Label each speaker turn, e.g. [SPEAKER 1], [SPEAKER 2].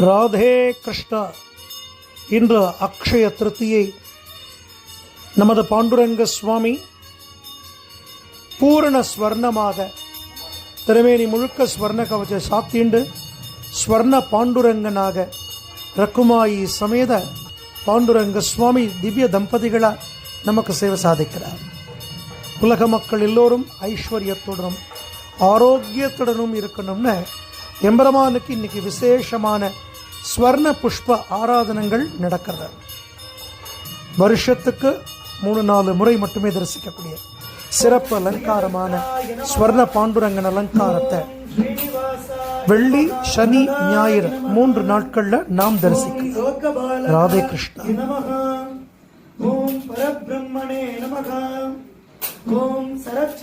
[SPEAKER 1] ராதே கிருஷ்ணா. இன்று அக்ஷய திருத்தியை. நமது பாண்டுரங்க சுவாமி பூரண ஸ்வர்ணமாக திருமேனி முழுக்க ஸ்வர்ண கவச்ச சாத்திண்டு ஸ்வர்ண பாண்டுரங்கனாக ரக்குமாயி சமேத பாண்டுரங்க சுவாமி திவ்ய தம்பதிகளா நமக்கு சேவை சாதிக்கிறார். உலக மக்கள் எல்லோரும் ஐஸ்வர்யத்துடனும் ஆரோக்கியத்துடனும் இருக்கணும்னு எம்பெருமானுக்கு இன்னைக்கு விசேஷமான ஸ்வர்ண புஷ்ப ஆராதனங்கள் நடக்கிறது. வருஷத்துக்கு 3-4 முறை மட்டுமே தரிசிக்கக்கூடிய சிறப்பு அலங்காரமான ஸ்வர்ண பாண்டுரங்கன் அலங்காரத்தை வெள்ளி, சனி, ஞாயிறு 3 நாட்கள்ல நாம் தரிசிக்கலாம். ராதே கிருஷ்ணா.
[SPEAKER 2] ஓம் பரபிரம்மணே நமக. ஓம் சரத்